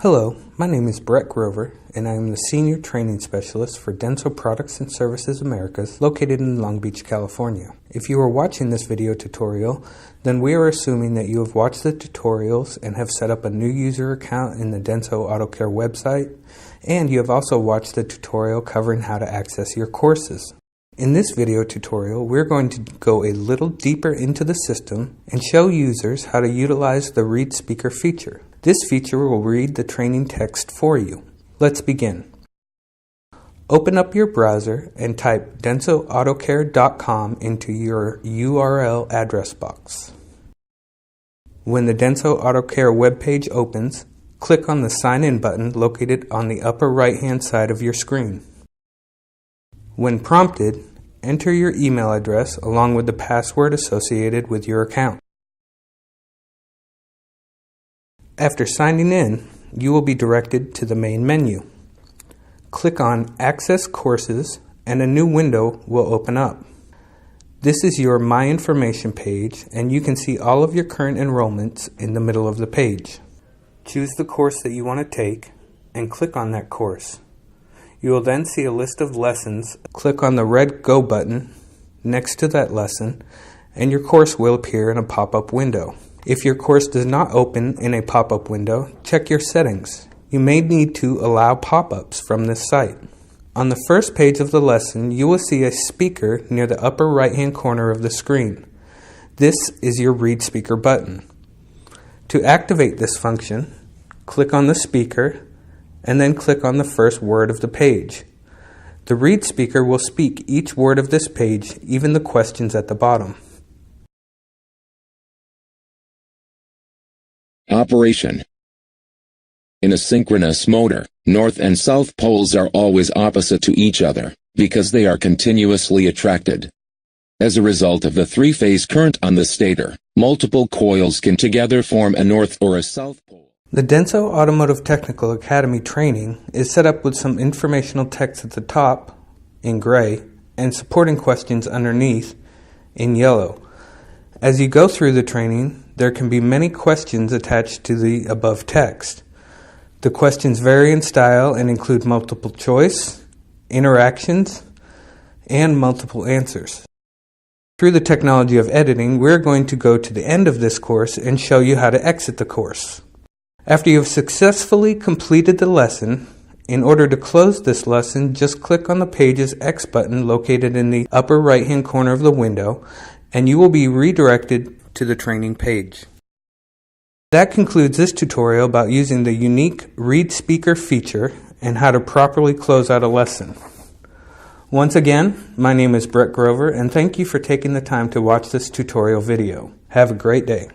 Hello, my name is Brett Grover, and I am the Senior Training Specialist for Denso Products and Services Americas located in Long Beach, California. If you are watching this video tutorial, then we are assuming that you have watched the tutorials and have set up a new user account in the Denso AutoCare website, and you have also watched the tutorial covering how to access your courses. In this video tutorial, we're going to go a little deeper into the system and show users how to utilize the Readspeaker feature. This feature will read the training text for you. Let's begin. Open up your browser and type densoautocare.com into your URL address box. When the Denso AutoCare webpage opens, click on the Sign In button located on the upper right-hand side of your screen. When prompted, enter your email address along with the password associated with your account. After signing in, you will be directed to the main menu. Click on Access Courses and a new window will open up. This is your My Information page, and you can see all of your current enrollments in the middle of the page. Choose the course that you want to take and click on that course. You will then see a list of lessons. Click on the red Go button next to that lesson, and your course will appear in a pop-up window. If your course does not open in a pop-up window, check your settings. You may need to allow pop-ups from this site. On the first page of the lesson, you will see a speaker near the upper right-hand corner of the screen. This is your Readspeaker button. To activate this function, click on the speaker and then click on the first word of the page. The Readspeaker will speak each word of this page, even the questions at the bottom. Operation. In a synchronous motor, north and south poles are always opposite to each other, because they are continuously attracted. As a result of the three-phase current on the stator, multiple coils can together form a north or a south pole. The Denso Automotive Technical Academy training is set up with some informational text at the top, in gray, and supporting questions underneath, in yellow. As you go through the training, there can be many questions attached to the above text. The questions vary in style and include multiple choice, interactions, and multiple answers. Through the technology of editing, we're going to go to the end of this course and show you how to exit the course. After you've successfully completed the lesson, in order to close this lesson, just click on the page's X button located in the upper right-hand corner of the window, and you will be redirected to the training page. That concludes this tutorial about using the unique Readspeaker feature and how to properly close out a lesson. Once again, my name is Brett Grover, and thank you for taking the time to watch this tutorial video. Have a great day.